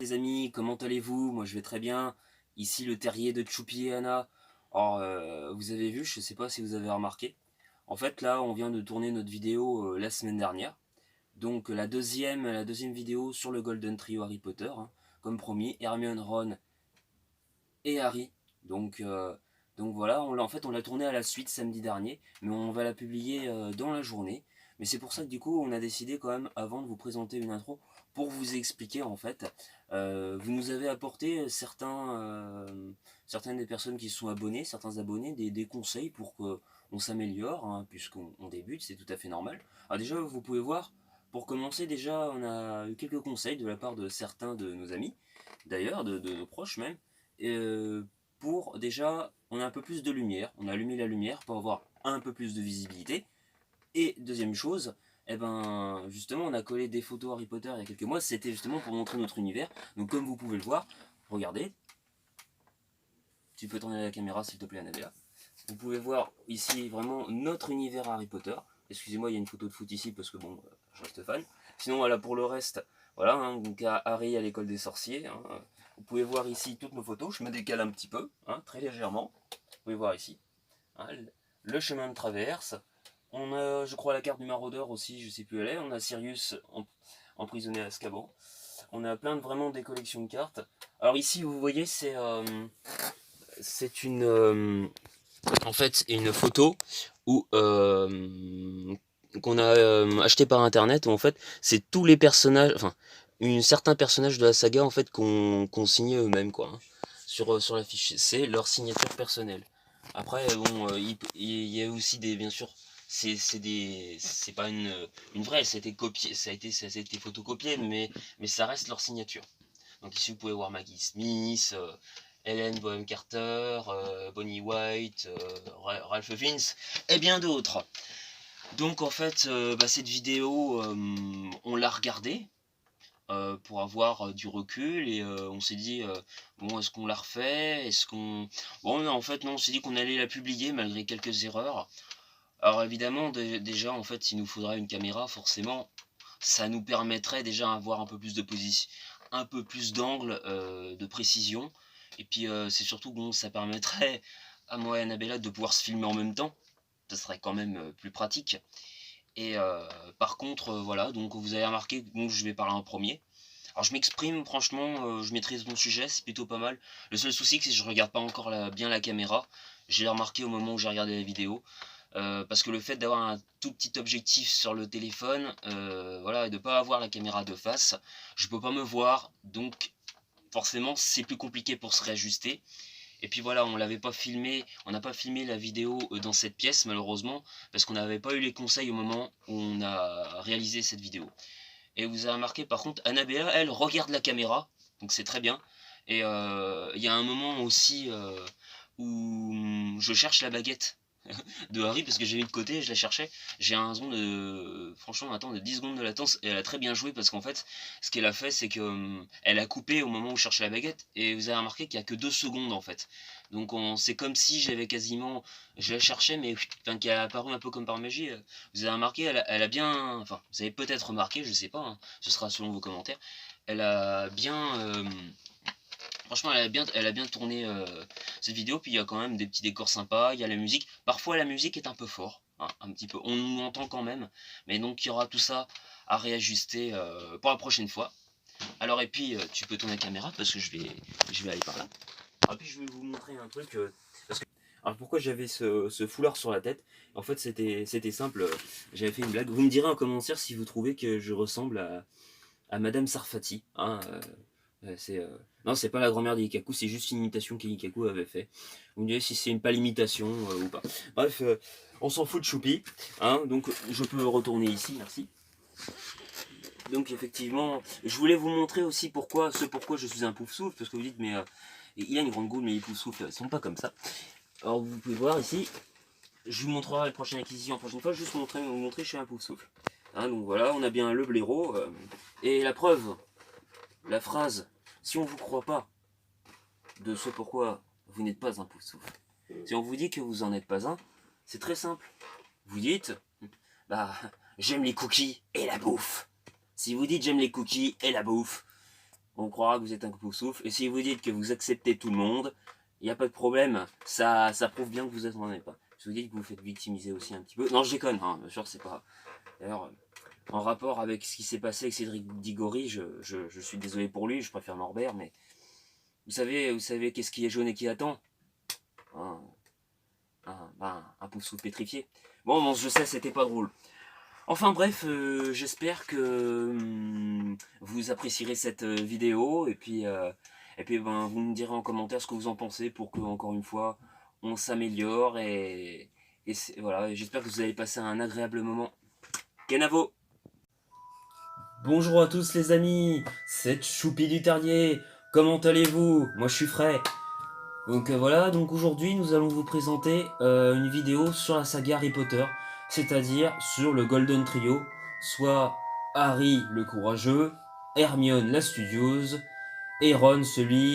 Les amis, comment allez-vous? Moi je vais très bien. Ici le terrier de Choupi et Anna. Alors vous avez vu, je sais pas si vous avez remarqué. En fait là on vient de tourner notre vidéo la semaine dernière. Donc la deuxième vidéo sur le Golden Trio Harry Potter, hein, comme promis, Hermione, Ron et Harry. Donc, euh, donc voilà, en fait on l'a tourné à la suite samedi dernier, mais on va la publier dans la journée. Mais c'est pour ça que du coup on a décidé quand même, avant de vous présenter une intro, pour vous expliquer en fait, vous nous avez apporté certaines des personnes qui se sont abonnées, certains abonnés, des conseils pour qu'on s'améliore, hein, puisqu'on débute, c'est tout à fait normal. Alors déjà vous pouvez voir, pour commencer déjà on a eu quelques conseils de la part de certains de nos amis, d'ailleurs de nos proches même, pour déjà, on a un peu plus de lumière, on a allumé la lumière pour avoir un peu plus de visibilité. Et deuxième chose, eh ben, justement, on a collé des photos Harry Potter il y a quelques mois, c'était justement pour montrer notre univers. Donc comme vous pouvez le voir, regardez, tu peux tourner la caméra s'il te plaît Annabella. Vous pouvez voir ici vraiment notre univers Harry Potter. Excusez-moi, il y a une photo de foot ici parce que bon, je reste fan. Sinon, voilà, pour le reste, voilà, hein, donc Harry à l'école des sorciers. Hein, vous pouvez voir ici toutes nos photos. Je me décale un petit peu, hein, très légèrement. Vous pouvez voir ici, hein, le chemin de traverse. On a, je crois, la carte du maraudeur aussi, je sais plus où elle est. On a Sirius emprisonné à Azkaban. On a plein de vraiment des collections de cartes. Alors ici, vous voyez, c'est une en fait une photo où qu'on a acheté par internet où en fait c'est tous les personnages, enfin certains personnages de la saga en fait qu'on signait eux-mêmes quoi, hein, sur la fiche. C'est leur signature personnelle. Après bon, il y a aussi des, bien sûr, c'est pas une vraie, c'était copié, ça a été photocopié, mais ça reste leur signature. Donc ici vous pouvez voir Maggie Smith, Helen Bonham Carter, Bonnie White, Ralph Fiennes et bien d'autres. Donc en fait, cette vidéo, on l'a regardée pour avoir du recul et on s'est dit, bon, est-ce qu'on la refait? Est-ce qu'on... Bon, non, en fait, non, on s'est dit qu'on allait la publier malgré quelques erreurs. Alors évidemment, déjà, en fait, il nous faudra une caméra, forcément. Ça nous permettrait déjà d'avoir un peu plus de position, un peu plus d'angle, de précision. Et puis c'est surtout bon, ça permettrait à moi et Annabella de pouvoir se filmer en même temps. Ça serait quand même plus pratique. Et par contre, voilà, donc vous avez remarqué que donc, je vais parler en premier. Alors je m'exprime, franchement, je maîtrise mon sujet, c'est plutôt pas mal. Le seul souci, c'est que je regarde pas encore bien la caméra. J'ai remarqué au moment où j'ai regardé la vidéo. Parce que le fait d'avoir un tout petit objectif sur le téléphone, voilà, et de ne pas avoir la caméra de face, je peux pas me voir, donc forcément c'est plus compliqué pour se réajuster. Et puis voilà, on n'a pas filmé la vidéo dans cette pièce malheureusement, parce qu'on n'avait pas eu les conseils au moment où on a réalisé cette vidéo. Et vous avez remarqué par contre, Annabella, elle regarde la caméra, donc c'est très bien. Et il y a un moment aussi où je cherche la baguette de Harry parce que j'ai mis de côté, je la cherchais. J'ai un zoom de, franchement, un temps de 10 secondes de latence et elle a très bien joué parce qu'en fait, ce qu'elle a fait, c'est que elle a coupé au moment où je cherchais la baguette et vous avez remarqué qu'il n'y a que 2 secondes en fait. Donc c'est comme si j'avais quasiment, je la cherchais mais enfin, qu'elle a apparu un peu comme par magie. Vous avez remarqué, elle a bien, enfin, vous avez peut-être remarqué, je sais pas, hein, ce sera selon vos commentaires. Elle a bien Franchement, elle a bien tourné cette vidéo, puis il y a quand même des petits décors sympas, il y a la musique. Parfois, la musique est un peu fort, hein, un petit peu. On nous entend quand même, mais donc il y aura tout ça à réajuster pour la prochaine fois. Alors, et puis, tu peux tourner la caméra parce que je vais aller par là. Et puis, je vais vous montrer un truc. Alors, pourquoi j'avais ce foulard sur la tête? En fait, c'était simple. J'avais fait une blague. Vous me direz en commentaire si vous trouvez que je ressemble à Madame Sarfati. Hein, non, c'est pas la grand-mère d'Ikaku, c'est juste une imitation qu'Ikaku avait fait. Vous me direz si c'est pas l'imitation ou pas. Bref, on s'en fout de Choupi. Hein, donc je peux retourner ici, merci. Donc effectivement, je voulais vous montrer aussi pourquoi je suis un pouf souffle, parce que vous dites mais il a une grande goule mais les pouf souffles ils sont pas comme ça. Alors vous pouvez voir ici, je vous montrerai la prochaine acquisition la prochaine fois, juste vous montrer je suis un pouf souffle. Hein, donc voilà, on a bien le blaireau et la preuve, la phrase, si on vous croit pas de ce pourquoi vous n'êtes pas un pouf souffle. Si on vous dit que vous en êtes pas un, c'est très simple. Vous dites, j'aime les cookies et la bouffe. Si vous dites j'aime les cookies et la bouffe, on croira que vous êtes un pouf-souffle. Et si vous dites que vous acceptez tout le monde, il n'y a pas de problème. Ça prouve bien que vous n'en avez pas. Si vous dites que vous faites victimiser aussi un petit peu. Non, je déconne, hein, bien sûr, c'est pas. D'ailleurs, en rapport avec ce qui s'est passé avec Cédric Diggory, je suis désolé pour lui, je préfère Norbert, mais vous savez qu'est-ce qui est jaune et qui attend, hein, un pouf-souffle pétrifié. Bon, je sais, c'était pas drôle. Enfin bref, j'espère que vous apprécierez cette vidéo et puis ben, vous me direz en commentaire ce que vous en pensez pour que encore une fois on s'améliore et voilà, j'espère que vous allez passer un agréable moment. Kenavo. Bonjour à tous les amis, c'est Choupi du Terrier. Comment allez-vous? Moi je suis frais. Donc voilà, donc aujourd'hui nous allons vous présenter une vidéo sur la saga Harry Potter, c'est-à-dire sur le Golden Trio, soit Harry le courageux, Hermione la studieuse, et Ron celui...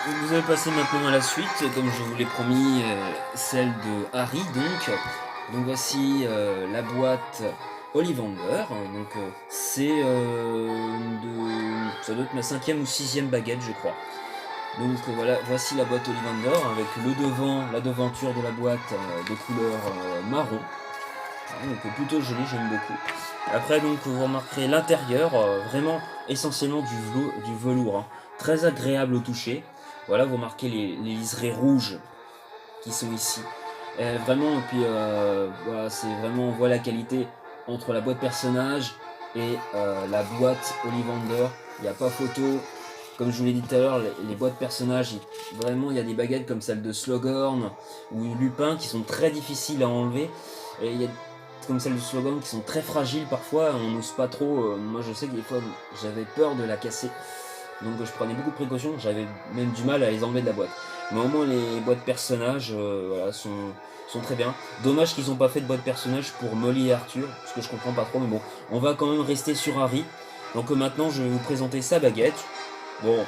Vous allez passer maintenant à la suite, comme je vous l'ai promis, celle de Harry donc. Donc voici la boîte Ollivander. Donc ça doit être ma cinquième ou sixième baguette je crois. Donc voilà, voici la boîte Ollivander avec le devant, la devanture de la boîte de couleur marron. Donc plutôt joli, j'aime beaucoup. Après donc vous remarquerez l'intérieur, vraiment essentiellement du velours, hein. Très agréable au toucher. Voilà, vous remarquez les liserés rouges qui sont ici. Vraiment, et puis voilà, c'est vraiment, on voit la qualité entre la boîte personnage et la boîte Ollivander. Il n'y a pas photo. Comme je vous l'ai dit tout à l'heure, les boîtes personnages, vraiment, il y a des baguettes comme celle de Slughorn ou Lupin qui sont très difficiles à enlever. Et il y a comme celle de Slughorn qui sont très fragiles parfois, on n'ose pas trop. Moi, je sais que des fois, j'avais peur de la casser. Donc je prenais beaucoup de précautions, j'avais même du mal à les enlever de la boîte. Mais au moins les boîtes personnages voilà, sont très bien. Dommage qu'ils n'ont pas fait de boîte personnage pour Molly et Arthur, parce que je comprends pas trop, mais bon. On va quand même rester sur Harry. Donc maintenant je vais vous présenter sa baguette. Bon,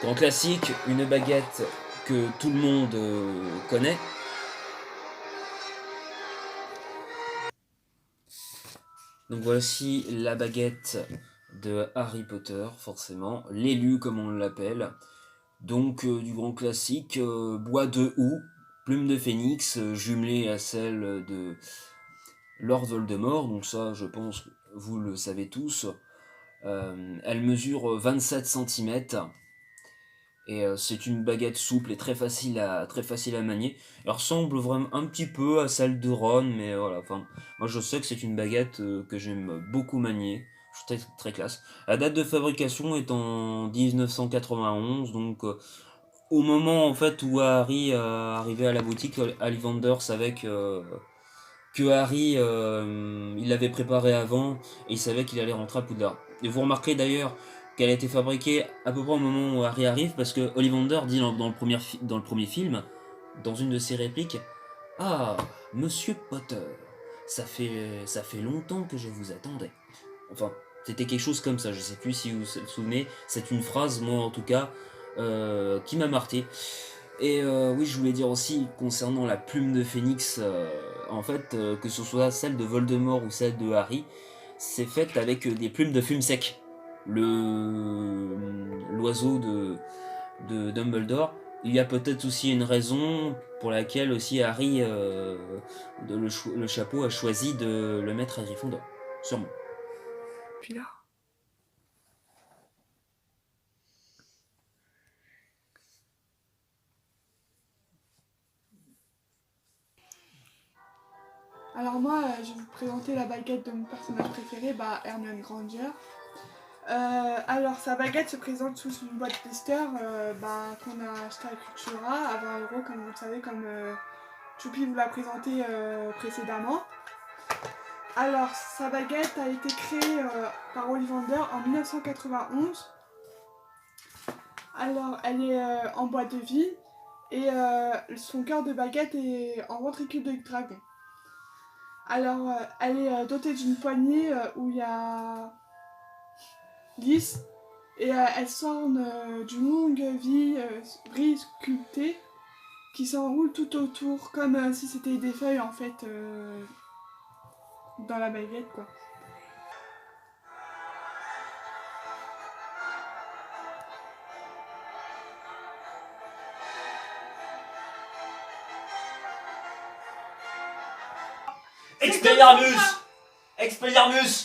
Grand classique, une baguette que tout le monde connaît. Donc voici la baguette de Harry Potter, forcément, l'élu comme on l'appelle. Donc du grand classique, bois de houx, plume de phénix, jumelée à celle de Lord Voldemort, donc ça je pense que vous le savez tous. Elle mesure 27 cm et c'est une baguette souple et très facile à manier. Elle ressemble vraiment un petit peu à celle de Ron, mais voilà, enfin, moi je sais que c'est une baguette que j'aime beaucoup manier. Je trouve très, très classe. La date de fabrication est en 1991, donc au moment en fait où Harry arrivait à la boutique, Ollivander savait que Harry il l'avait préparé avant et il savait qu'il allait rentrer à Poudlard. Et vous remarquerez d'ailleurs qu'elle a été fabriquée à peu près au moment où Harry arrive parce que Ollivander dit dans le premier film, dans une de ses répliques, ah, Monsieur Potter, ça fait longtemps que je vous attendais. Enfin, c'était quelque chose comme ça, je sais plus si vous vous souvenez, c'est une phrase, moi en tout cas, qui m'a marqué. Et oui, je voulais dire aussi concernant la plume de Phénix, en fait, que ce soit celle de Voldemort ou celle de Harry, c'est fait avec des plumes de fume sec. L'oiseau de Dumbledore. Il y a peut-être aussi une raison pour laquelle aussi Harry, le chapeau, a choisi de le mettre à Gryffondor. Sûrement. Puis là. Alors moi, je vais vous présenter la baguette de mon personnage préféré, Hermione Granger. Alors sa baguette se présente sous une boîte blister qu'on a acheté à Cultura à 20 €, comme vous le savez, comme Choupi vous l'a présenté précédemment. Alors sa baguette a été créée par Ollivander en 1991. Alors elle est en bois de vie et son cœur de baguette est en ventricule de dragon. Alors elle est dotée d'une poignée où il y a lisse et elle s'orne d'une longue vrille sculptée qui s'enroule tout autour comme si c'était des feuilles en fait dans la baguette quoi. C'est comme ça. Expelliarmus!